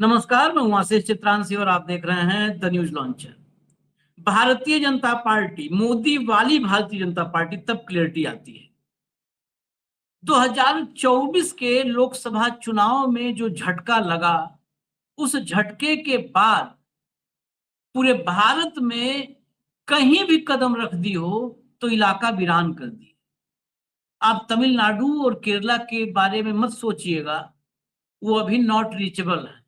नमस्कार, मैं हूं आशीष चित्रांशी और आप देख रहे हैं the news launcher. Bharatiya Janata party, Modi वाली भारतीय जनता पार्टी तब क्लियरिटी आती है 2024 के लोकसभा चुनाव में जो झटका लगा। उस झटके के बाद पूरे भारत में कहीं भी कदम रख दी हो तो इलाका वीरान कर दी। आप तमिलनाडु और केरला के बारे में मत सोचिएगा, वो अभी नॉट रीचेबल है।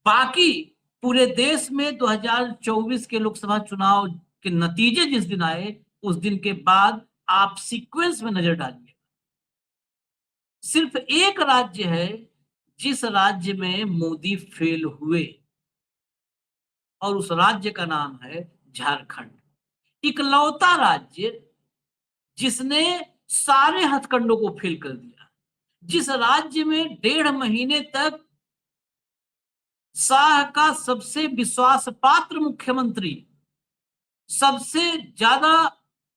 बाकी पूरे देश में 2024 के लोकसभा चुनाव के नतीजे जिस दिन आए उस दिन के बाद आप सीक्वेंस में नजर डालिए। सिर्फ एक राज्य है जिस राज्य में मोदी फेल हुए और उस राज्य का नाम है झारखंड। इकलौता राज्य जिसने सारे हथकंडों को फेल कर दिया, जिस राज्य में 1.5 महीने तक शाह का सबसे विश्वास पात्र मुख्यमंत्री, सबसे ज्यादा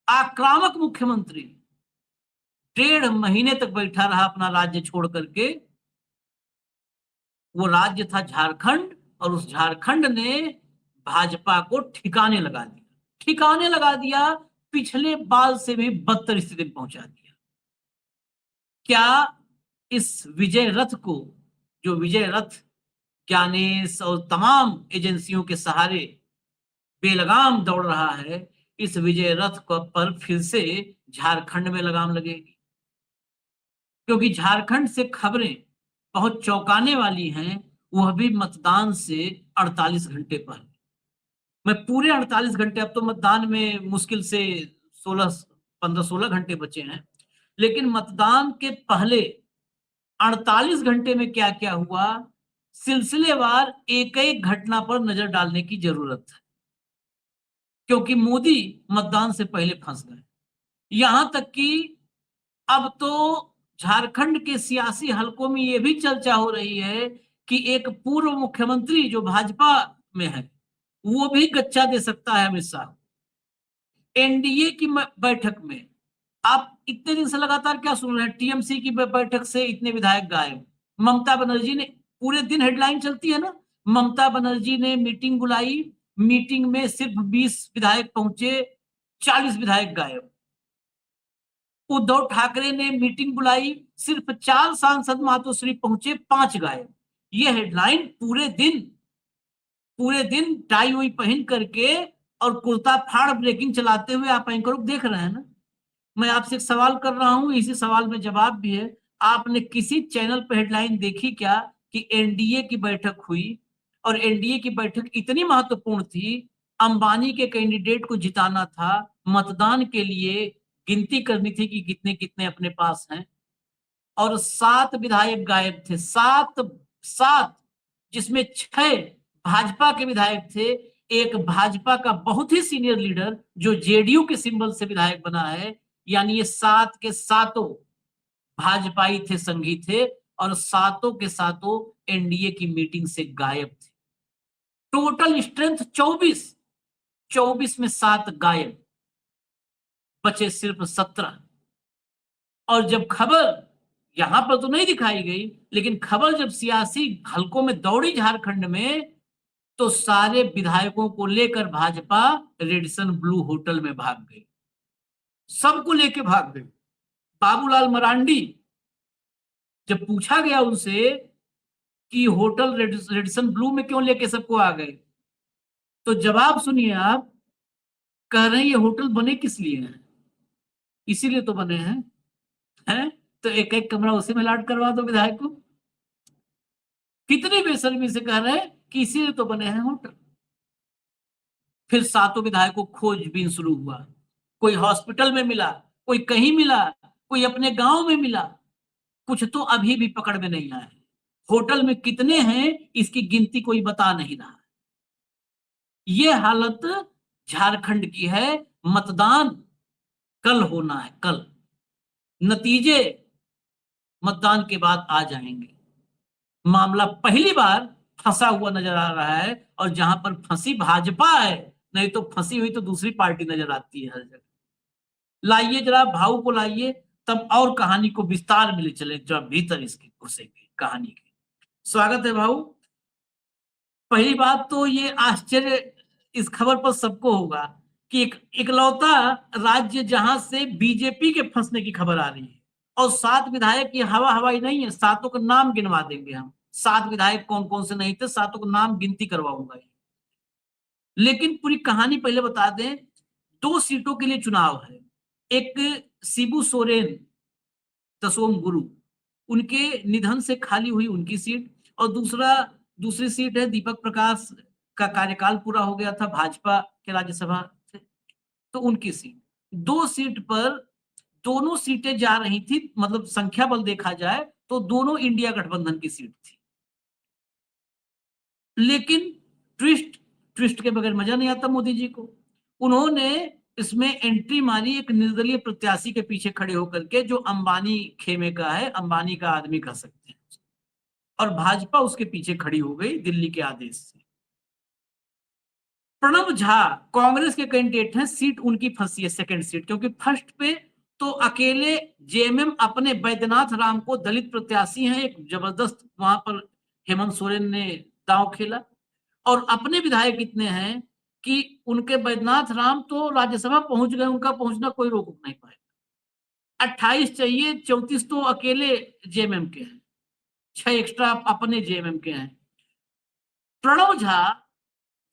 आक्रामक मुख्यमंत्री 1.5 महीने तक बैठा रहा अपना राज्य छोड़ करके। वो राज्य था झारखंड और उस झारखंड ने भाजपा को ठिकाने लगा दिया, पिछले बार से भी बदतर स्थिति में पहुंचा दिया। क्या इस विजय रथ को, जो विजय रथ ज्ञानेश और तमाम एजेंसियों के सहारे बेलगाम दौड़ रहा है, इस विजय रथ पर फिर से झारखंड में लगाम लगेगी? क्योंकि झारखंड से खबरें बहुत चौंकाने वाली हैं, वह भी मतदान से 48 घंटे पहले। मैं पूरे 48 घंटे, अब तो मतदान में मुश्किल से 15-16 घंटे बचे हैं, लेकिन मतदान के पहले 48 घंटे में क्या क्या हुआ, सिलसिलेवार एक एक घटना पर नजर डालने की जरूरत है। क्योंकि मोदी मतदान से पहले फंस गए। यहां तक कि अब तो झारखंड के सियासी हलकों में यह भी चर्चा हो रही है कि एक पूर्व मुख्यमंत्री जो भाजपा में है वो भी गच्चा दे सकता है अमित शाह। एनडीए की बैठक में आप इतने दिन से लगातार क्या सुन रहे हैं? टीएमसी की बैठक से इतने विधायक गायब। ममता बनर्जी ने, पूरे दिन हेडलाइन चलती है ना, ममता बनर्जी ने मीटिंग बुलाई, मीटिंग में सिर्फ 20 विधायक पहुंचे, 40 विधायक गायब। उद्धव ठाकरे ने मीटिंग बुलाई, सिर्फ 4 सांसद मातोश्री पहुंचे, 5 गायब। ये हेडलाइन पूरे दिन टाई हुई पहन करके और कुर्ता फाड़ ब्रेकिंग चलाते हुए आप एंकर को देख रहे हैं ना। मैं आपसे एक सवाल कर रहा हूं, इसी सवाल में जवाब भी है। आपने किसी चैनल पर हेडलाइन देखी क्या कि एनडीए की बैठक हुई और एनडीए की बैठक इतनी महत्वपूर्ण थी, अंबानी के कैंडिडेट को जिताना था, मतदान के लिए गिनती करनी थी कि कितने कितने अपने पास हैं, और 7 विधायक गायब थे। 7 जिसमें 6 भाजपा के विधायक थे। एक भाजपा का बहुत ही सीनियर लीडर जो जेडीयू के सिंबल से विधायक बना है। यानी ये 7 के 7 भाजपाई थे, संघी थे, और 7 के 7 एनडीए की मीटिंग से गायब थे। टोटल स्ट्रेंथ 24 में 7 गायब, बचे सिर्फ 17। और जब खबर यहां पर तो नहीं दिखाई गई, लेकिन खबर जब सियासी हलकों में दौड़ी झारखंड में, तो सारे विधायकों को लेकर भाजपा रेडिसन ब्लू होटल में भाग गई, सबको लेके भाग गई। बाबूलाल मरांडी, जब पूछा गया उनसे कि होटल रेडिसन ब्लू में क्यों लेके सबको आ गए, तो जवाब सुनिए आप। कह रहे हैं ये होटल बने किस लिए हैं? इसीलिए तो बने हैं तो एक एक कमरा उसी में अलॉट करवा दो विधायक को। कितनी बेशर्मी से कह रहे हैं कि इसीलिए तो बने हैं होटल। फिर 7 विधायकों को खोजबीन शुरू हुआ। कोई हॉस्पिटल में मिला, कोई कहीं मिला, कोई अपने गांव में मिला, कुछ तो अभी भी पकड़ में नहीं आए। होटल में कितने हैं इसकी गिनती कोई बता नहीं रहा। ये हालत झारखंड की है। मतदान कल होना है, कल नतीजे मतदान के बाद आ जाएंगे। मामला पहली बार फंसा हुआ नजर आ रहा है, और जहां पर फंसी भाजपा है, नहीं तो फंसी हुई तो दूसरी पार्टी नजर आती है हर जगह। लाइए जरा भाव को लाइए, तब और कहानी को विस्तार मिले चले, जब भीतर इसके घुसेंगे कहानी के। स्वागत है भाऊ। पहली बात तो ये आश्चर्य इस खबर पर सबको होगा कि एक इकलौता राज्य जहां से बीजेपी के फंसने की खबर आ रही है, और 7 विधायक, ये हवा हवाई नहीं है, 7 का नाम गिनवा देंगे हम। 7 विधायक कौन कौन से नहीं थे, 7 का नाम गिनती करवाऊंगा। लेकिन पूरी कहानी पहले बता दें। 2 सीटों के लिए चुनाव है। एक शिबू सोरेन, तसोम गुरु, उनके निधन से खाली हुई उनकी सीट, और दूसरी सीट है दीपक प्रकाश का कार्यकाल पूरा हो गया था भाजपा के राज्यसभा से, तो उनकी सीट। 2 सीट पर दोनों सीटें जा रही थी, मतलब संख्या बल देखा जाए तो दोनों इंडिया गठबंधन की सीट थी। लेकिन ट्विस्ट के बगैर मजा नहीं आता मोदी जी को। उन्होंने इसमें एंट्री मारी एक निर्दलीय प्रत्याशी के पीछे खड़े होकर के, जो अंबानी खेमे का है, अंबानी का आदमी कह सकते हैं, और भाजपा उसके पीछे खड़ी हो गई दिल्ली के आदेश से। प्रणब झा कांग्रेस के कैंडिडेट हैं, सीट उनकी फंसी है, सेकंड सीट, क्योंकि फर्स्ट पे तो अकेले जेएमएम अपने बैद्यनाथ राम को, दलित प्रत्याशी हैं, एक जबरदस्त वहां पर हेमंत सोरेन ने दांव खेला, और अपने विधायक इतने हैं कि उनके बैद्यनाथ राम तो राज्यसभा पहुंच गए, उनका पहुंचना कोई रोक नहीं पाएगा। 28 चाहिए, 34 तो अकेले जेएमएम के हैं, 6 एक्स्ट्रा अपने जेएमएम के हैं। प्रणब झा,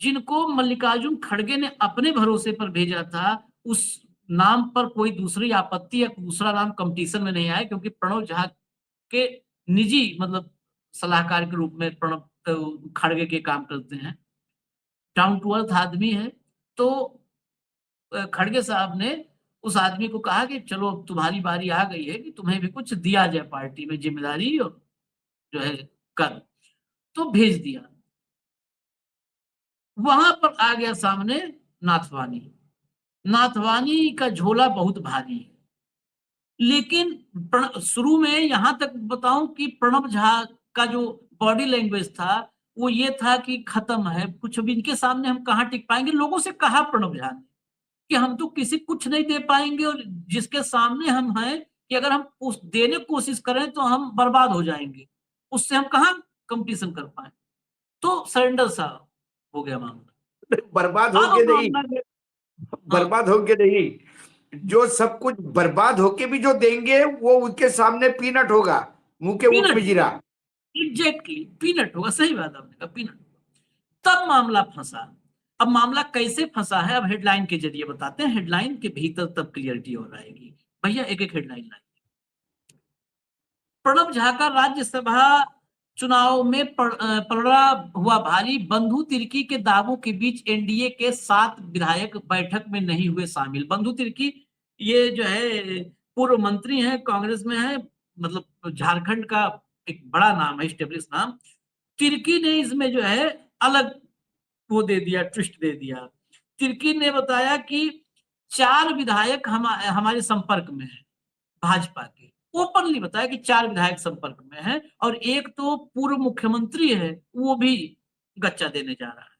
जिनको मल्लिकार्जुन खड़गे ने अपने भरोसे पर भेजा था, उस नाम पर कोई दूसरी आपत्ति या दूसरा नाम कंपटीशन में नहीं आया, क्योंकि प्रणब झा के निजी, मतलब सलाहकार के रूप में प्रणब खड़गे के काम करते हैं, डाउन टू अर्थ आदमी है। तो खड़गे साहब ने उस आदमी को कहा कि चलो अब तुम्हारी बारी आ गई है कि तुम्हें भी कुछ दिया जाए पार्टी में जिम्मेदारी, और जो है कर, तो भेज दिया। वहां पर आ गया सामने नाथवानी। नाथवानी का झोला बहुत भारी है। लेकिन शुरू में यहां तक बताऊं कि प्रणब झा का जो बॉडी लैंग्वेज था वो ये था कि खत्म है, कुछ भी इनके सामने हम कहाँ टिक पाएंगे। लोगों से कहा प्रणब झा ने कि हम तो किसी कुछ नहीं दे पाएंगे, और जिसके सामने हम हैं कि अगर हम उस देने की कोशिश करें तो हम बर्बाद हो जाएंगे, उससे हम कहाँ कंपटीशन कर पाए। तो सरेंडर सा हो गया मामला। बर्बाद अब होके नहीं, मामला बर्बाद होके नहीं, जो सब कुछ बर्बाद होके भी जो देंगे वो उनके सामने पीनट होगा, मुंह के ऊंट में पीनट, जीरा। एग्जैक्टली पीनट होगा, सही बात आपने कहा, पीनट। तब मामला फंसा। अब मामला कैसे फंसा है, अब हेडलाइन के जरिए बताते हैं, हेडलाइन के भीतर तब क्लियरिटी हो जाएगी। भैया एक एक हेडलाइन लाइए। प्रणब झा का राज्यसभा चुनाव में पलड़ा हुआ भारी, बंधु तिर्की के दावों के बीच एनडीए के 7 विधायक बैठक में नहीं हुए शामिल। बंधु तिर्की ये जो है पूर्व मंत्री हैं, कांग्रेस में है, मतलब झारखंड का एक बड़ा नाम है, स्टेब्लिश नाम। तिर्की ने इसमें जो है अलग वो दे दिया, ट्विस्ट दे दिया। तिर्की ने बताया कि 4 विधायक हमारे संपर्क में है, भाजपा के, ओपनली बताया कि 4 विधायक संपर्क में हैं, और एक तो पूर्व मुख्यमंत्री है, वो भी गच्चा देने जा रहा है।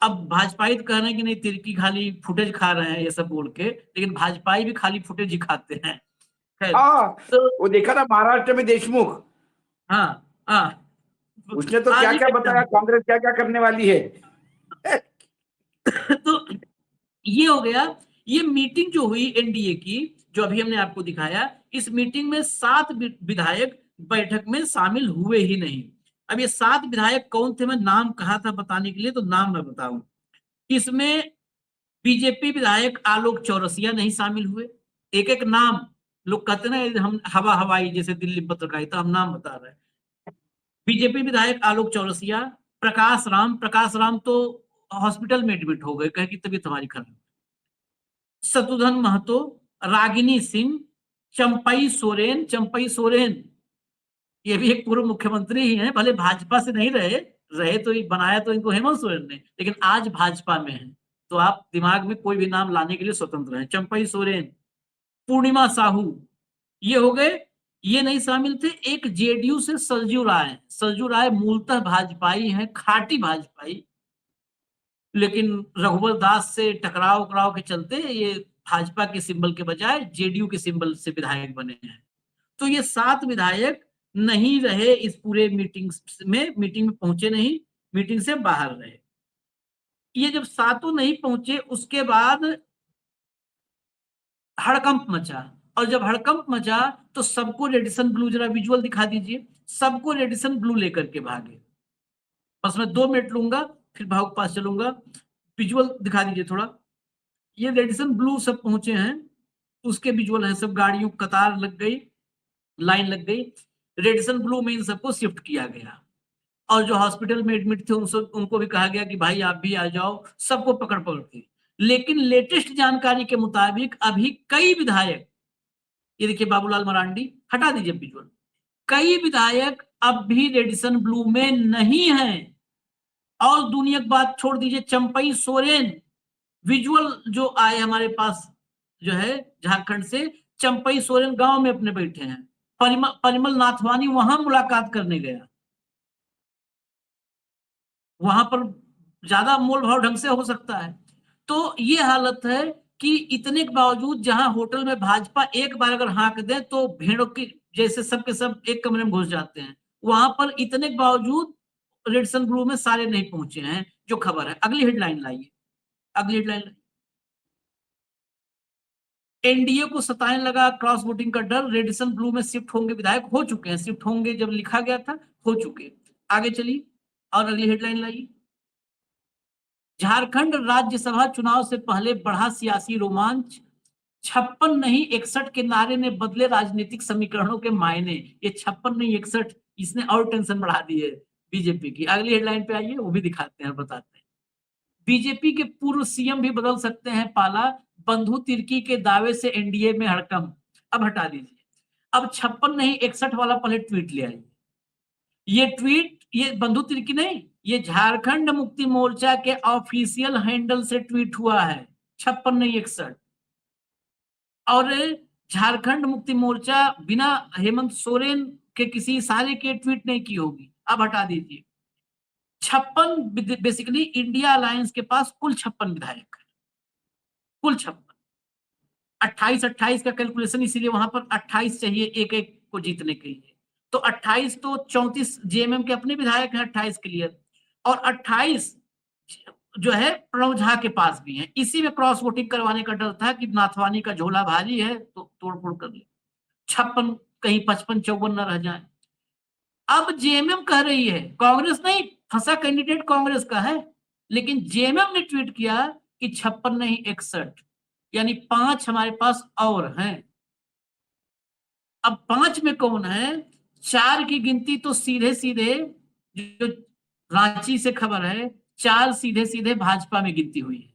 अब भाजपाई तो कह रहे हैं कि नहीं, तिर्की खाली फुटेज खा रहे हैं ये सब बोल के, लेकिन भाजपाई भी खाली फुटेज ही खाते हैं। खैर, हाँ, तो वो देखा था महाराष्ट्र में देशमुख, हाँ हाँ, उसने तो आज क्या ही क्या का बताया, कांग्रेस क्या क्या करने वाली है। तो ये हो गया। ये मीटिंग जो हुई एनडीए की, जो अभी हमने आपको दिखाया, इस मीटिंग में 7 विधायक बैठक में शामिल हुए ही नहीं। अब ये 7 विधायक कौन थे, मैं नाम कहा था बताने के लिए, तो नाम मैं बताऊं। इसमें बीजेपी विधायक आलोक चौरसिया नहीं शामिल हुए। एक एक नाम लोग कहते ना, हम हवा हवाई जैसे दिल्ली पत्रकारिता, हम नाम बता रहे हैं। बीजेपी विधायक आलोक चौरसिया, प्रकाश राम तो हॉस्पिटल में एडमिट हो गए, कहे कि तबीयत हमारी खराब। शत्रुघ्न महतो, रागिनी सिंह, चंपई सोरेन ये भी एक पूर्व मुख्यमंत्री ही हैं, भले भाजपा से नहीं रहे, तो बनाया तो इनको हेमंत सोरेन ने, लेकिन आज भाजपा में है, तो आप दिमाग में कोई भी नाम लाने के लिए स्वतंत्र हैं। चंपई सोरेन, पूर्णिमा साहू, ये हो गए। ये नहीं शामिल थे। एक जेडीयू से सरजू राय मूलतः भाजपाई हैं, खाटी भाजपाई, लेकिन रघुवर दास से टकराव के चलते ये भाजपा के सिंबल के बजाय जेडीयू के सिंबल से विधायक बने हैं। तो ये 7 विधायक नहीं रहे इस पूरे मीटिंग में पहुंचे नहीं, मीटिंग से बाहर रहे। ये जब सातों नहीं पहुंचे उसके बाद हड़कंप मचा, और जब हड़कंप मचा तो सबको रेडिसन ब्लू, जरा विजुअल दिखा दीजिए, सबको रेडिसन ब्लू लेकर के भागे। बस मैं 2 मिनट लूंगा, फिर भाव के पास चलूंगा। विजुअल दिखा दीजिए थोड़ा। ये रेडिसन ब्लू सब पहुंचे हैं, उसके विजुअल है, सब गाड़ियों कतार लग गई, लाइन लग गई। रेडिसन ब्लू में इन सबको शिफ्ट किया गया, और जो हॉस्पिटल में एडमिट थे उनको भी कहा गया कि भाई आप भी आ जाओ, सबको पकड़ पकड़ के। लेकिन लेटेस्ट जानकारी के मुताबिक अभी कई विधायक, ये देखिए बाबूलाल मरांडी, हटा दीजिए विजुअल, कई विधायक अब भी रेडिसन ब्लू में नहीं है। और दुनिया की बात छोड़ दीजिए, चंपई सोरेन, विजुअल जो आए हमारे पास जो है झारखंड से, चंपई सोरेन गांव में अपने बैठे हैं, परिमल नाथवानी वहां मुलाकात करने गया, वहां पर ज्यादा मोल भाव ढंग से हो सकता है। तो ये हालत है कि इतने के बावजूद जहां होटल में भाजपा एक बार अगर हाँक दे तो भेड़ों की जैसे सबके सब एक कमरे में घुस जाते हैं, वहां पर इतने के बावजूद रेडिसन ब्लू में सारे नहीं पहुंचे हैं, जो खबर है। अगली हेडलाइन लाइए, अगली हेडलाइन। एनडीए को सताने लगा क्रॉस वोटिंग का डर, रेडिसन ब्लू में शिफ्ट होंगे विधायक, हो चुके हैं, शिफ्ट होंगे जब लिखा गया था, हो चुके। आगे चलिए और अगली हेडलाइन लाइए। झारखंड राज्यसभा चुनाव से पहले बढ़ा सियासी रोमांच, 56 नहीं 61 के नारे ने बदले राजनीतिक समीकरणों के मायने। ये 56 नहीं 61, इसने और टेंशन बढ़ा दी है बीजेपी की। अगली हेडलाइन पे आइए, वो भी दिखाते हैं, बताते हैं। बीजेपी के पूर्व सीएम भी बदल सकते हैं पाला, बंधु तिर्की के दावे से एनडीए में हड़कंप। अब हटा दीजिए, अब 56 नहीं 61 वाला पहले ट्वीट ले आइए। ये ट्वीट, ये बंधु तिर्की नहीं, ये झारखंड मुक्ति मोर्चा के ऑफिशियल हैंडल से ट्वीट हुआ है, 56 नहीं 61। और झारखंड मुक्ति मोर्चा बिना हेमंत सोरेन के किसी इशारे के ट्वीट नहीं की होगी। अब हटा दीजिए। 56 बेसिकली इंडिया अलायंस के पास कुल 56 विधायक है, कुल 56। 28 का कैलकुलेशन, इसीलिए वहां पर 28 चाहिए एक एक को जीतने के लिए। तो 28 तो 34 जेएमएम के अपने विधायक हैं, 28 क्लियर, और 28 जो है प्रणव झा के पास भी है। इसी में क्रॉस वोटिंग करवाने का डर था कि नाथवानी का झोला भारी है तो तोड़फोड़ कर ले, 56 कहीं 55-54 न रह जाए। अब जेएमएम कह रही है, कांग्रेस नहीं, फंसा कैंडिडेट कांग्रेस का है, लेकिन जेएमएम ने ट्वीट किया कि 56 नहीं 61, यानी 5 हमारे पास और हैं। अब 5 में कौन है? 4 की गिनती तो सीधे सीधे, जो रांची से खबर है, 4 सीधे सीधे भाजपा में गिनती हुई है,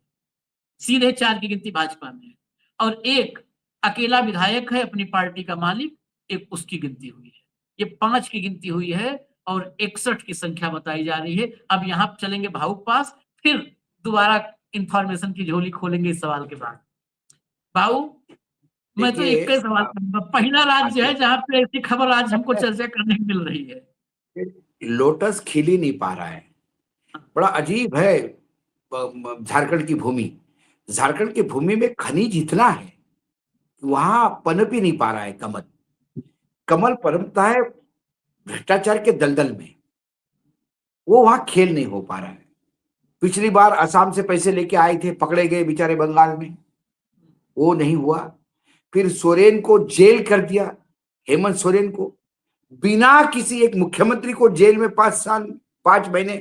सीधे 4 की गिनती भाजपा में है, और एक अकेला विधायक है अपनी पार्टी का मालिक, एक उसकी गिनती हुई है। ये 5 की गिनती हुई है और 61 की संख्या बताई जा रही है। अब यहां चलेंगे भावुक पास, फिर दोबारा इंफॉर्मेशन की झोली खोलेंगे इस सवाल के बाद। भाऊ, मैं तो एक ही सवाल करूंगा, पहला राज्य है जहां पे ऐसी खबर आज हमको चर्चा करने को मिल रही है। लोटस खिल ही नहीं पा रहा है, बड़ा अजीब है। झारखंड की भूमि, झारखंड की भूमि में खनिज इतना है, वहां पनप ही नहीं पा रहा है कमल। कमल पनपता है भ्रष्टाचार के दलदल में, वो वहां खेल नहीं हो पा रहा है। पिछली बार असम से पैसे लेके आए थे, पकड़े गए बेचारे बंगाल में, वो नहीं हुआ। फिर सोरेन को जेल कर दिया, हेमंत सोरेन को, बिना किसी एक मुख्यमंत्री को जेल में 5 साल 5 महीने,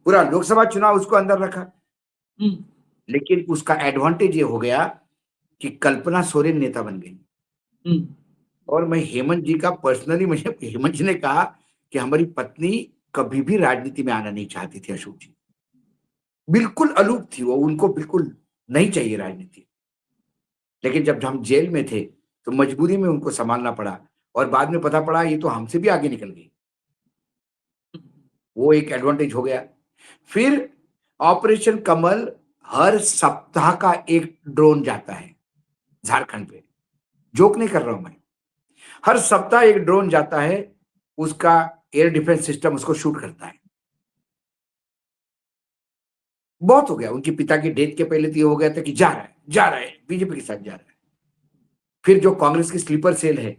पूरा लोकसभा चुनाव उसको अंदर रखा। लेकिन उसका एडवांटेज ये हो गया कि कल्पना सोरेन नेता बन गई। और मैं हेमंत जी का पर्सनली, मुझे हेमंत जी ने कहा कि हमारी पत्नी कभी भी राजनीति में आना नहीं चाहती थी, अशोक जी बिल्कुल अलूप थी वो, उनको बिल्कुल नहीं चाहिए राजनीति। लेकिन जब हम जेल में थे तो मजबूरी में उनको संभालना पड़ा, और बाद में पता पड़ा ये तो हमसे भी आगे निकल गई, वो एक एडवांटेज हो गया। फिर ऑपरेशन कमल, हर सप्ताह का एक ड्रोन जाता है झारखंड पे, जोक नहीं कर रहा हूं मैं, हर सप्ताह एक ड्रोन जाता है, उसका एयर डिफेंस सिस्टम उसको शूट करता है। बहुत हो गया, उनके पिता की डेथ के पहले तो ये हो गया था कि जा रहा है बीजेपी के साथ जा रहा है। फिर जो कांग्रेस की स्लीपर सेल है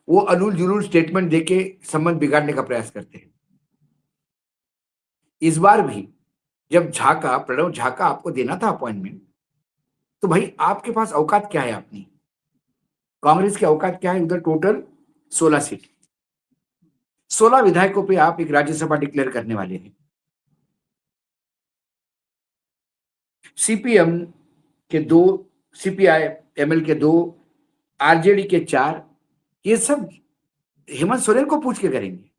वो अलूल जुलूल स्टेटमेंट देके संबंध बिगाड़ने का प्रयास करते हैं। इस बार भी जब प्रणव झा का आपको देना था अपॉइंटमेंट, तो भाई आपके पास औकात क्या है अपनी? कांग्रेस की औकात क्या है? उधर टोटल 16 सीट, 16 विधायकों पे आप एक राज्यसभा डिक्लेयर करने वाले हैं। सीपीएम के 2, सीपीआई एमएल के 2, आरजेडी के 4, ये सब हेमंत सोरेन को पूछ के करेंगे,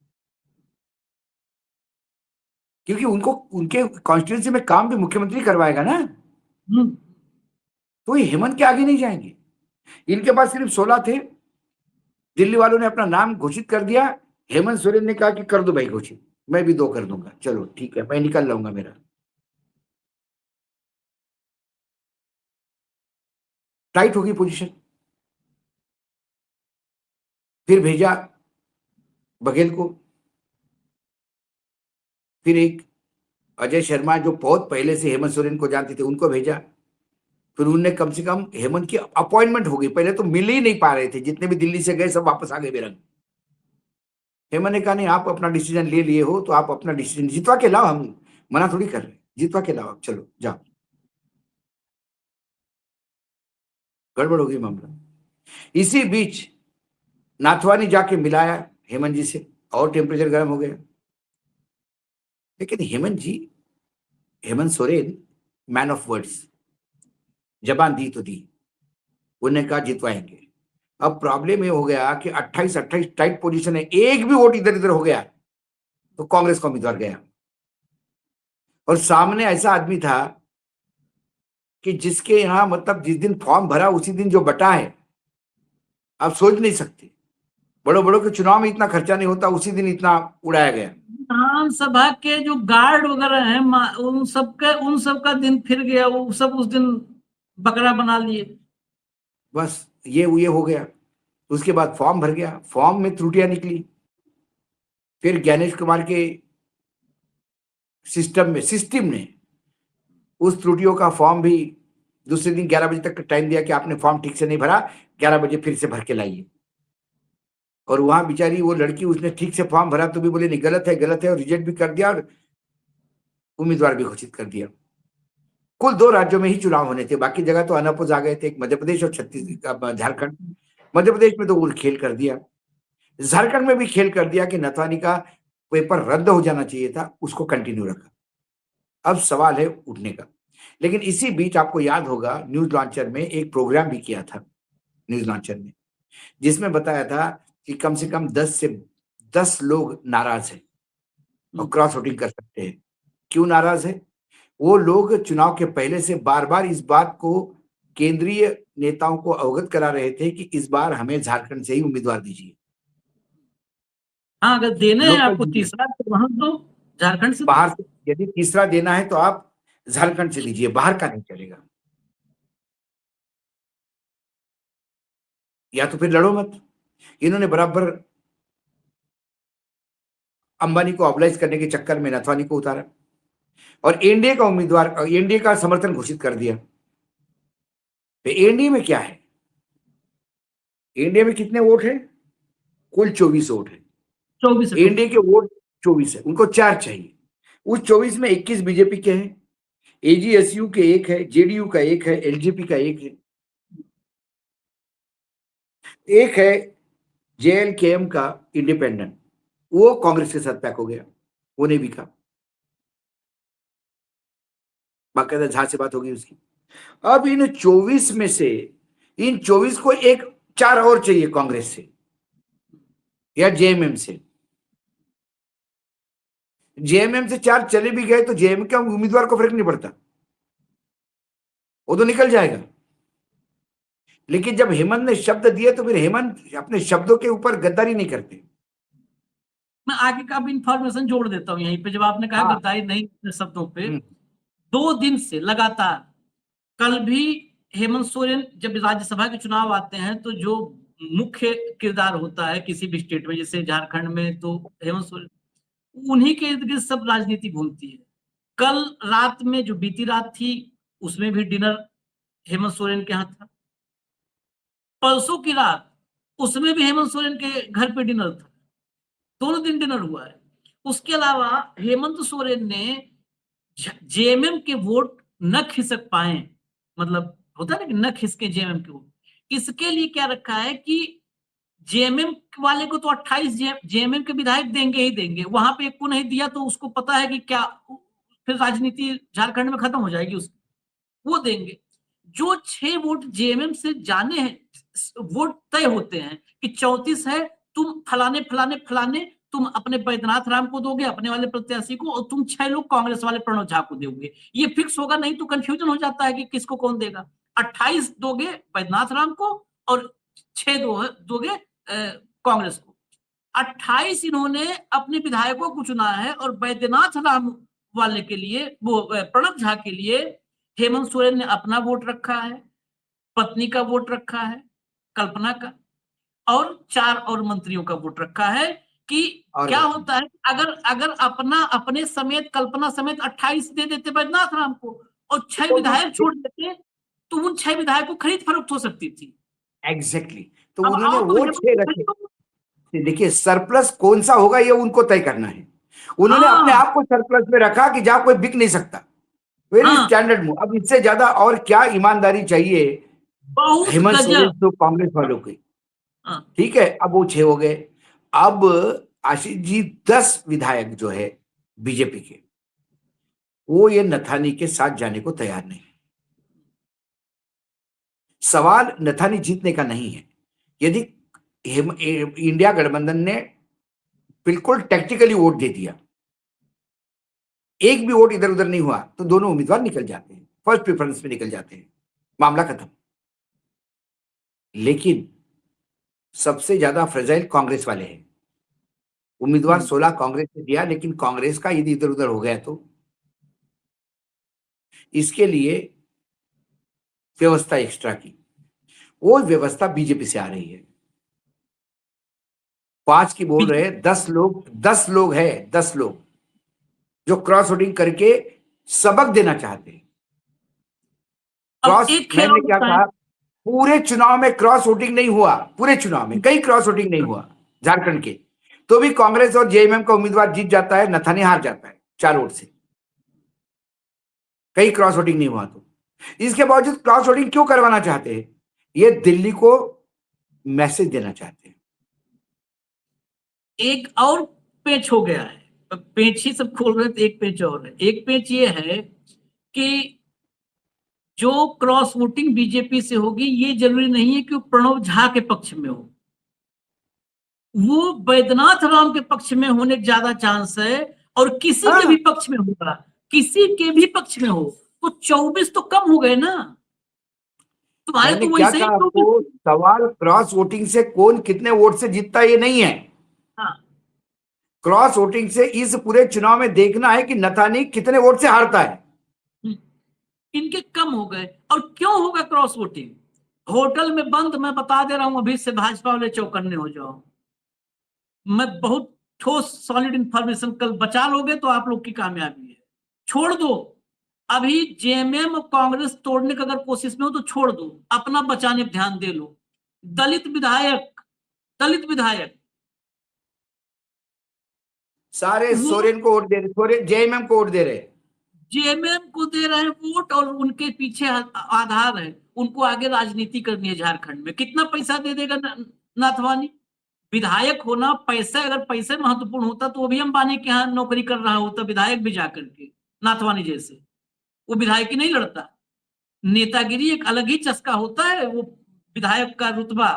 क्योंकि उनको उनके कॉन्स्टिट्यूंसी में काम भी मुख्यमंत्री करवाएगा ना, तो ये हेमंत के आगे नहीं जाएंगे। इनके पास सिर्फ 16 थे, दिल्ली वालों ने अपना नाम घोषित कर दिया, हेमंत सोरेन ने कहा कि कर दो भाई घोषित, मैं भी 2 कर दूंगा, चलो ठीक है, मैं निकल लाऊंगा मेरा। टाइट होगी पोजीशन। फिर भेजा बघेल को, फिर एक अजय शर्मा जो बहुत पहले से हेमंत सोरेन को जानते थे उनको भेजा, फिर उनने कम से कम हेमंत की अपॉइंटमेंट हो गई। पहले तो मिल ही नहीं पा रहे थे, जितने भी दिल्ली से गए सब वापस आ गए बेरंग। हेमंत ने कहा नहीं, आप अपना डिसीजन ले लिए हो तो आप अपना डिसीजन जितवा के लाओ, हम मना थोड़ी कर रहे, जितवा के लाओ, चलो जाओ। गड़बड़ हो गई मामला। इसी बीच नाथवानी जाके मिलाया हेमंत जी से, और टेम्परेचर गर्म हो गया। लेकिन Hemant Soren man of words, जबान दी तो दी, उन्होंने कहा जितवाएंगे। अब प्रॉब्लम ये हो गया कि 28-28 टाइट पोजीशन है, एक भी वोट इधर इधर हो गया तो कांग्रेस का उम्मीदवार गया। और सामने ऐसा आदमी था कि जिसके यहां मतलब जिस दिन फॉर्म भरा उसी दिन जो बटा है, आप सोच नहीं सकते। बड़ों बड़ों के चुनाव में इतना खर्चा नहीं होता, उसी दिन इतना उड़ाया गया। विधानसभा के जो गार्ड वगैरह हैं उन सबका दिन फिर गया, वो सब उस दिन बकरा बना लिए। बस ये हो गया। उसके बाद फॉर्म भर गया, फॉर्म में त्रुटियां निकली। फिर ज्ञानेश कुमार के सिस्टम ने उस त्रुटियों का फॉर्म भी दूसरे दिन 11 बजे तक टाइम दिया कि आपने फॉर्म ठीक से नहीं भरा, 11 बजे फिर से भर के लाइए। और वहां बेचारी वो लड़की, उसने ठीक से फॉर्म भरा तो भी बोले नहीं गलत है, और रिजेक्ट भी कर दिया और उम्मीदवार भी घोषित कर दिया। कुल 2 राज्यों में ही चुनाव होने थे, बाकी जगह तो अनअपोज आ गए थे, एक मध्य प्रदेश और छत्तीसगढ़, झारखंड। मध्य प्रदेश में तो वो खेल कर दिया, झारखंड में भी खेल कर दिया कि नथवानी का पेपर रद्द हो जाना चाहिए था, उसको कंटिन्यू रखा। अब सवाल है उठने का। लेकिन इसी बीच आपको याद होगा न्यूज लॉन्चर में एक प्रोग्राम भी किया था न्यूज लॉन्चर में, जिसमें बताया था कि कम से कम 10 लोग नाराज हैं और क्रॉस वोटिंग कर सकते हैं। क्यों नाराज है? वो लोग चुनाव के पहले से बार बार इस बात को केंद्रीय नेताओं को अवगत करा रहे थे कि इस बार हमें झारखंड से ही उम्मीदवार दीजिए। हाँ, अगर देना है आपको लोकल तीसरा तो वहां तो झारखंड से बाहर से, यदि तीसरा देना है तो आप झारखंड से दीजिए, बाहर का नहीं चलेगा, या तो फिर लड़ो मत। इन्होंने बराबर अंबानी को ऑबलाइज करने के चक्कर में नथवानी को उतारा और एनडीए का समर्थन घोषित कर दिया। तो एनडीए में क्या है? एनडीए में कितने वोट है? कुल 24 वोट है। 24 एनडीए के वोट 24 है, उनको 4 चाहिए। उस 24 में 21 बीजेपी के हैं, एजीएसयू के 1 है, जेडीयू का 1 है, एलजेपी का 1 है, एक है जेएलकेएम का इंडिपेंडेंट, वो कांग्रेस के साथ पैक हो गया, वो नहीं बिका। बाकायदा झा से बात होगी उसकी। अब इन 24 में से इन 24 को 4 और चाहिए कांग्रेस से या जेएमएम से। जेएमएम से 4 चले भी गए तो जेएमएम के उम्मीदवार को फर्क नहीं पड़ता, वो तो निकल जाएगा। लेकिन जब हेमंत ने शब्द दिए तो फिर हेमंत अपने शब्दों के ऊपर गद्दारी नहीं करते। मैं आगे का भी इंफॉर्मेशन जोड़ देता हूँ यहीं पे। जब आपने कहा हाँ। गद्दारी नहीं शब्दों पे, 2 दिन से लगातार, कल भी हेमंत सोरेन, जब राज्यसभा के चुनाव आते हैं तो जो मुख्य किरदार होता है किसी भी स्टेट में, जैसे झारखंड में तो हेमंत सोरेन, उन्हीं के इर्द गिर्द सब राजनीति घूमती है। कल रात में जो बीती रात थी उसमें भी डिनर हेमंत सोरेन के यहाँ था। परसों की रात उसमें भी हेमंत सोरेन के घर पे डिनर था, दोनों दिन डिनर हुआ है। उसके अलावा हेमंत सोरेन ने जेएमएम के वोट न खिसक पाए, मतलब होता है ना कि न खिसके जेएमएम के वोट, इसके लिए क्या रखा है कि जेएमएम वाले को तो 28 जेएमएम के विधायक देंगे ही देंगे, वहां पे एक को नहीं दिया तो उसको पता है कि क्या फिर राजनीति झारखंड में खत्म हो जाएगी उसकी, वो देंगे। जो 6 वोट जेएमएम से जाने हैं, वोट तय होते हैं कि 34 है, तुम फलाने फलाने फलाने, तुम अपने बैद्यनाथ राम को दोगे, अपने वाले प्रत्याशी को, और तुम 6 लोग कांग्रेस वाले प्रणव झा को दोगे। ये फिक्स होगा, नहीं तो कंफ्यूजन हो जाता है कि किसको कौन देगा। 28 दोगे बैद्यनाथ राम को और 6 दोगे कांग्रेस को। 28 इन्होंने अपने विधायकों को चुना है, और बैद्यनाथ राम वाले के लिए, वो प्रणव झा के लिए हेमंत सोरेन ने अपना वोट रखा है, पत्नी का वोट रखा है, कल्पना का, और 4 और मंत्रियों का वोट रखा है कि और क्या होता है, अगर अगर अपना अपने समेत, कल्पना समेत 28 दे देते बैद्यनाथ राम को और 6 विधायक छोड़ देते, तो उन 6 विधायक को खरीद फरोख्त हो सकती थी। एग्जैक्टली, तो अब उन्होंने आओ तो वो हेमंत 6 रखे। देखिए, सरप्लस कौन सा होगा ये उनको तय करना है। उन्होंने अपने हाँ आप को सरप्लस में रखा कि जहां कोई बिक नहीं सकता। वेरी हाँ, स्टैंडर्ड मूव। अब इससे ज्यादा और क्या ईमानदारी चाहिए बहुत हेमंत सोरेन गजब। तो कांग्रेस वालों की। हाँ, ठीक है, अब वो 6 हो गए। अब आशीष जी 10 विधायक जो है बीजेपी के, वो ये नथानी के साथ जाने को तैयार नहीं। सवाल नथानी जीतने का नहीं है। यदि इंडिया गठबंधन ने बिल्कुल टैक्टिकली वोट दे दिया, एक भी वोट इधर उधर नहीं हुआ, तो दोनों उम्मीदवार निकल जाते हैं, फर्स्ट प्रेफरेंस में निकल जाते हैं, मामला खत्म। लेकिन सबसे ज्यादा फ्रेजाइल कांग्रेस वाले हैं। उम्मीदवार 16 कांग्रेस ने दिया, लेकिन कांग्रेस का यदि इधर उधर हो गया तो इसके लिए व्यवस्था एक्स्ट्रा की, वो व्यवस्था बीजेपी से आ रही है। 5 की बोल रहे हैं, 10 लोग है, 10 लोग जो क्रॉस वोटिंग करके सबक देना चाहते हैं। अब क्रॉस, एक खेल मैंने और क्या बताएं। कहा, पूरे चुनाव में क्रॉस वोटिंग नहीं हुआ, पूरे चुनाव में कहीं क्रॉस वोटिंग नहीं हुआ झारखंड के, तो भी कांग्रेस और जेएमएम का उम्मीदवार जीत जाता है, नथानी हार जाता है 4 वोट से। कहीं क्रॉस वोटिंग नहीं हुआ तो इसके बावजूद क्रॉस वोटिंग क्यों करवाना चाहते हैं? ये दिल्ली को मैसेज देना चाहते हैं। एक और पेच हो गया है, पेच ही सब खोल रहे थे, एक पेच और है। एक पेच ये है कि जो क्रॉस वोटिंग बीजेपी से होगी, ये जरूरी नहीं है कि वो प्रणव झा के पक्ष में हो, वो बैद्यनाथ राम के पक्ष में होने के ज्यादा चांस है, और किसी के हाँ, भी पक्ष में होगा, किसी के भी पक्ष में हो, तो 24 तो कम हो गए ना, तुम्हारे मैंने तो क्या वैसे ही कहा 24। आपको, सवाल क्रॉस वोटिंग से कौन कितने वोट से जीतता है ये नहीं है। हाँ, क्रॉस वोटिंग से इस पूरे चुनाव में देखना है कि नथानी कितने वोट से हारता है। इनके कम हो गए। और क्यों होगा क्रॉस वोटिंग? होटल में बंद, मैं बता दे रहा हूं अभी से, भाजपा वाले चौकन्ने हो जाओ। मैं बहुत ठोस सॉलिड इंफॉर्मेशन कल बचा लोगे तो आप लोग की कामयाबी है। छोड़ दो, अभी जेएमएम और कांग्रेस तोड़ने की अगर कोशिश में हो तो छोड़ दो, अपना बचाने पर ध्यान दे लो। दलित विधायक, दलित विधायक, सारे वो सोरेन को वोट दे रहे, सोरेन जेएमएम को वोट दे रहे। जेएमएम को दे रहे हैं वोट, और उनके पीछे आधार है, उनको आगे राजनीति करनी है झारखंड में। कितना पैसा दे देगा नाथवानी? विधायक होना पैसा, अगर पैसे महत्वपूर्ण होता तो वो भी अंबानी के यहाँ नौकरी कर रहा होता, विधायक भी जाकर के, नाथवानी जैसे। वो विधायक ही नहीं लड़ता। नेतागिरी एक अलग ही चस्का होता है, वो विधायक का रुतबा।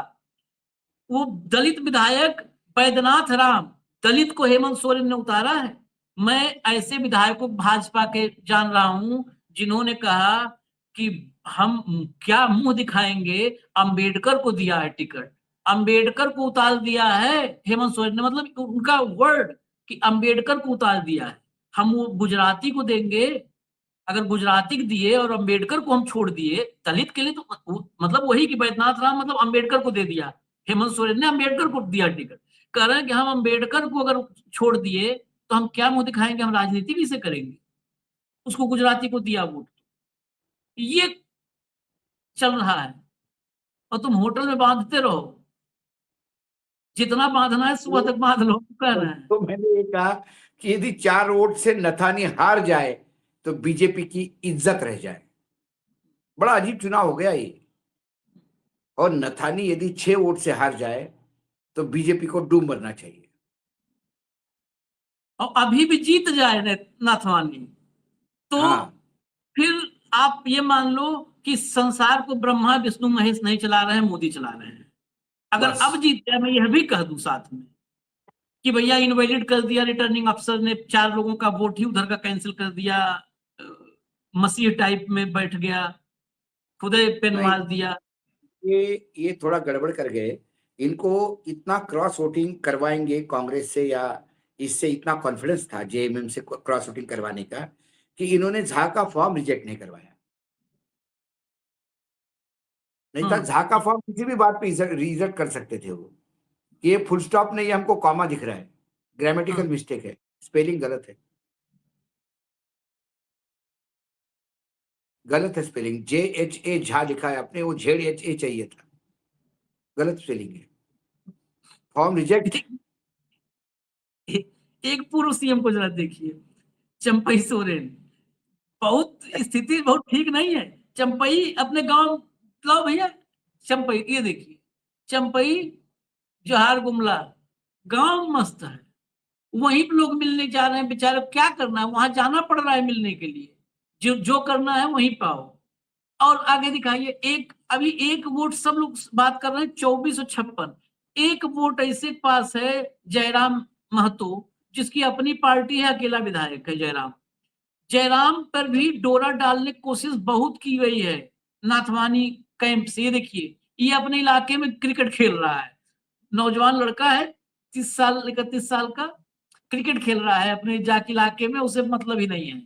वो दलित विधायक बैद्यनाथ राम, दलित को हेमंत सोरेन ने उतारा है। मैं ऐसे विधायकों भाजपा के जान रहा हूं जिन्होंने कहा कि हम क्या मुंह दिखाएंगे, अंबेडकर को दिया है टिकट, अंबेडकर को उतार दिया है हेमंत सोरेन ने, मतलब उनका वर्ड कि अंबेडकर को उतार दिया है, हम वो गुजराती को देंगे। अगर गुजराती को दिए और अंबेडकर को हम छोड़ दिए दलित के लिए, तो मतलब वही कि बैद्यनाथ राम मतलब अंबेडकर को दे दिया, हेमंत सोरेन ने अंबेडकर को दिया टिकट। कह रहे हैं कि हम अंबेडकर को अगर छोड़ दिए तो हम क्या मुंह दिखाएंगे, हम राजनीति भी से करेंगे, उसको गुजराती को दिया वोट। ये चल रहा है, और तुम होटल में बांधते रहो। जितना बांधना है सुबह तक बांध लो, कह रहे हैं। तो मैंने ये कहा कि यदि 4 वोट से नथानी हार जाए तो बीजेपी की इज्जत रह जाए। बड़ा अजीब चुनाव हो गया ये। और नथानी यदि 6 वोट से हार जाए तो बीजेपी को डूब मरना चाहिए। और अभी भी जीत जाए नाथवानी, तो हाँ, फिर आप ये मान लो कि संसार को ब्रह्मा विष्णु महेश नहीं चला रहे हैं, मोदी चला रहे हैं। अगर बस। अब जीत गया, मैं यह भी कह दूं साथ में कि भैया इनवैलिड कर दिया, रिटर्निंग अफसर ने 4 लोगों का वोट ही उधर का कैंसिल कर दिया, अ, मसीह टाइप में बैठ गया, खुदे पेन नहीं, मार दिया। ये थोड़ा गड़बड़ कर गए। इनको इतना क्रॉस वोटिंग करवाएंगे कांग्रेस से, या इससे इतना कॉन्फिडेंस था जेएमएम से क्रॉस वोटिंग करवाने का, कि इन्होंने झा का फॉर्म रिजेक्ट नहीं करवाया। नहीं था, झा का फॉर्म किसी भी बात पे रिजेक्ट कर सकते थे वो। ये फुल स्टॉप नहीं, हमको कॉमा दिख रहा है, ग्रामेटिकल मिस्टेक है, स्पेलिंग गलत है, गलत है स्पेलिंग। JHA झा लिखा है आपने, वो ZHA चाहिए था, गलत स्पेलिंग है, फॉर्म रिजेक्ट। एक पूर्व सीएम को जरा देखिए, चंपई सोरेन। बहुत स्थिति बहुत ठीक नहीं है। चंपई अपने गांव लाओ भैया, चंपई ये देखिए, चंपई जोहार गुमला गांव मस्त है, वहीं पे लोग मिलने जा रहे हैं बेचारे, क्या करना है, वहां जाना पड़ रहा है मिलने के लिए, जो जो करना है वहीं पाओ। और आगे दिखाइए, एक अभी एक वोट सब लोग बात कर रहे हैं 2456, एक वोट ऐसे पास है जयराम महतो, जिसकी अपनी पार्टी है, अकेला विधायक है जयराम। जयराम पर भी डोरा डालने की कोशिश बहुत की गई है नाथवानी कैंप से। ये देखिए, ये अपने इलाके में क्रिकेट खेल रहा है, नौजवान लड़का है, 30 साल 31 साल का, क्रिकेट खेल रहा है अपने जाके इलाके में, उसे मतलब ही नहीं है।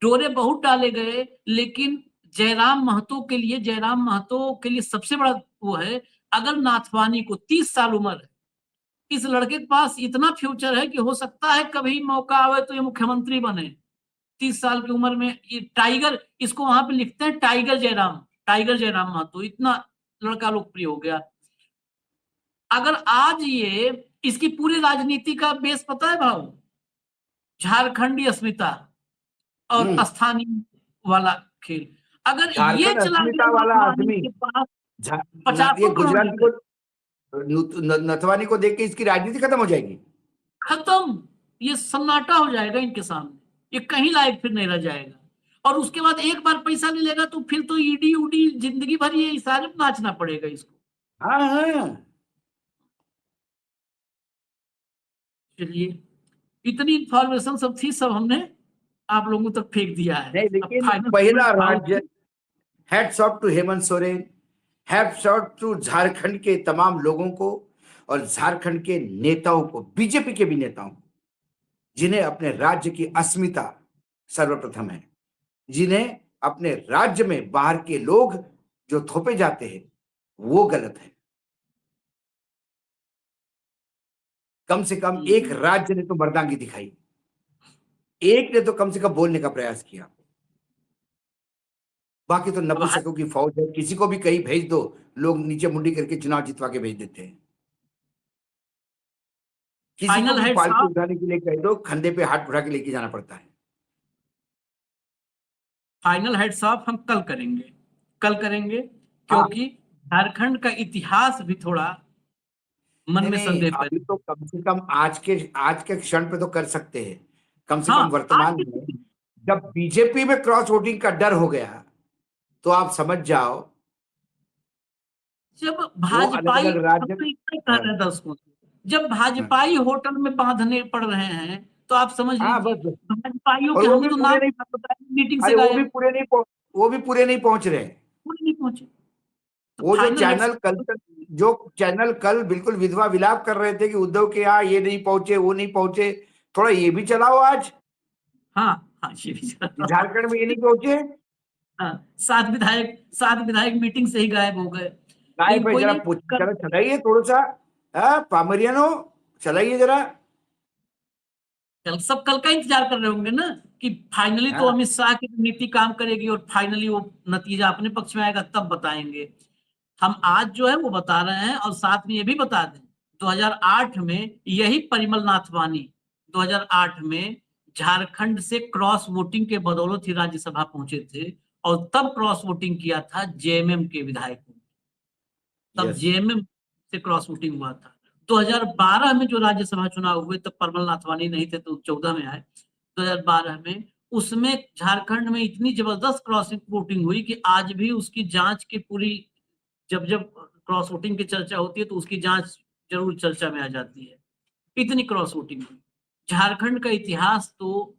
डोरे बहुत डाले गए, लेकिन जयराम महतो के लिए सबसे बड़ा वो है, अगर नाथवानी को 30 साल उम्र है, इस लड़के के पास इतना फ्यूचर है कि हो सकता है कभी मौका आवे तो ये मुख्यमंत्री बने। 30 साल की उम्र में ये टाइगर, इसको वहां पे लिखते हैं टाइगर जयराम महतो, इतना लड़का लोकप्रिय हो गया। अगर आज ये, इसकी पूरी राजनीति का बेस पता है भाव, झारखंडी अस्मिता और स्थानीय वाला खेल। अगर ये झारखंड चला गया अस्मिता वाला नाथवानी आदमी के पास ये 50 करोड़ गुजराती को, लीडर, नथवानी को देख के इसकी राजनीति खत्म हो जाएगी। खत्म, ये सन्नाटा हो जाएगा इनके सामने, ये कहीं लायक फिर नहीं रह जाएगा। और उसके बाद एक बार पैसा ले लेगा तो फिर तो ईडी उडी जिंदगी भर ये इशारे में नाचना पड़ेगा इसको। हाँ हाँ, चलिए, इतनी इंफॉर्मेशन सब थी, सब हमने आप लोगों तक फेंक दिया है। नहीं अब लेकिन फाइनल पहला भाव राज्य, hats off to Hemant Soren, hats off to Jharkhand के तमाम लोगों को और झारखंड के नेताओं को, बीजेपी के भी नेताओं को, जिन्हें अपने राज्य की अस्मिता सर्वप्रथम है, जिन्हें अपने राज्य में बाहर के लोग जो थोपे जाते हैं वो गलत है। कम से कम एक राज्य ने तो मर्दांगी दिखाई, एक ने तो कम से कम बोलने का प्रयास किया। बाकी तो नपुंसकों की फौज है, किसी को भी कहीं भेज दो, लोग नीचे मुंडी करके चुनाव जितवा के भेज देते हैं। किसी को फाइनल भी हेड पालतू साहब, उठाने के लिए कह दो, कंधे पे हाथ उठा के लेके जाना पड़ता है। फाइनल हेड साहब हम कल करेंगे, हाँ, क्योंकि झारखंड का इतिहास भी थोड़ा मन नहीं में नहीं, संदेह अभी पैदा। तो कम से कम आज के क्षण पे तो कर सकते हैं। कम से कम हाँ, आज वर्तमान में जब बीजेपी में क्रॉस वोटिंग का डर हो गया, तो आप समझ जाओ जब वो अलग भाजपाई, अलग हम राज्य। तो इतना कह हाँ, रहे हैं दर्शकों से, जब हाँ, भाजपाई होटल में बांधने पड़ रहे हैं तो आप समझ हाँ, लीजिए, बस बस। भाजपाइयों और के वो हमने भी तो पूरे नाम नहीं, बताया, मीटिंग से अरे वो भी गायब, पूरे नहीं वो भी पूरे नहीं पहुंच रहे। पूरे नहीं पहुंचे। तो वो जो फाइनल हेड, चैनल कल तक, जो चैनल कल बिल्कुल विधवा विलाप कर रहे थे कि उद्धव के यहाँ ये नहीं पहुंचे, वो नहीं पहुंचे, थोड़ा ये भी चलाओ आज। हाँ हाँ, ये भी झारखंड में ये नहीं पहुंचे, हाँ, 7 विधायक मीटिंग से ही गायब हो गए। गाय लेकिन पे कोई जरा नहीं, जरा चलाइए थोड़ा सा, पामरियनो, चलाइए जरा। कल का इंतजार कर रहे होंगे ना, कि फाइनली तो हाँ, अमित शाह की नीति काम करेगी और फाइनली वो नतीजा अपने पक्ष में आएगा, तब बताएंगे। हम आज जो है वो बता रहे हैं, और साथ में ये भी बता दें, 2008 में यही परिमल नाथवानी 2008 में झारखंड से क्रॉस वोटिंग के बदौलत ही राज्यसभा पहुंचे थे, और तब क्रॉस वोटिंग किया था जेएमएम के विधायकों ने, तब यस जेएमएम से क्रॉस वोटिंग हुआ था। 2012 में जो राज्यसभा चुनाव हुए तब परिमल नाथवानी नहीं थे, तो 14 में आए 2012 में, उसमें झारखंड में इतनी जबरदस्त क्रॉस वोटिंग हुई कि आज भी उसकी जांच की पूरी, जब जब क्रॉस वोटिंग की चर्चा होती है तो उसकी जांच जरूर चर्चा में आ जाती है, इतनी क्रॉस वोटिंग हुई। झारखंड का इतिहास तो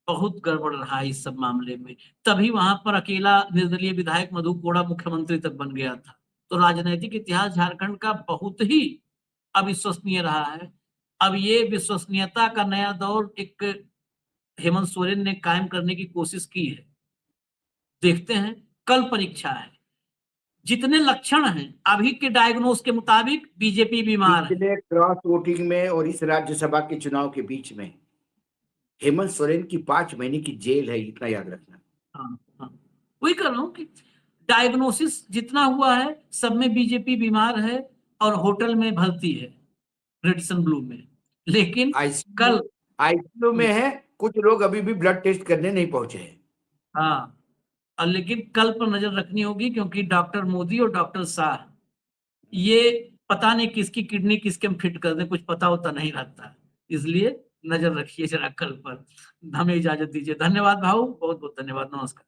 बहुत गड़बड़ रहा है इस सब मामले में, तभी वहां पर अकेला निर्दलीय विधायक मधु कोड़ा मुख्यमंत्री तक बन गया था। तो राजनीतिक इतिहास झारखंड का बहुत ही अविश्वसनीय रहा है। अब ये विश्वसनीयता का नया दौर एक हेमंत सोरेन ने कायम करने की कोशिश की है। देखते हैं, कल परीक्षा है, जितने लक्षण हैं अभी के डायग्नोस के मुताबिक बीजेपी बीमार है। पिछले क्रॉस वोटिंग में और इस राज्यसभा के चुनाव के बीच में हेमंत सोरेन की 5 महीने की जेल है, इतना याद रखना। हाँ हाँ, वही कर रहा हूँ कि डायग्नोसिस जितना हुआ है सब में बीजेपी बीमार है, और होटल में भर्ती है रेडिसन ब्लू में, लेकिन कल आईसीयू में है, कुछ लोग अभी भी ब्लड टेस्ट करने नहीं पहुंचे हैं। हाँ, और लेकिन कल पर नजर रखनी होगी, क्योंकि डॉक्टर मोदी और डॉक्टर शाह, ये पता नहीं किसकी किडनी किसके में फिट कर दे, कुछ पता होता नहीं रहता, इसलिए नजर रखिए जरा कल पर। हमें इजाजत दीजिए, धन्यवाद भाऊ, बहुत बहुत धन्यवाद, नमस्कार।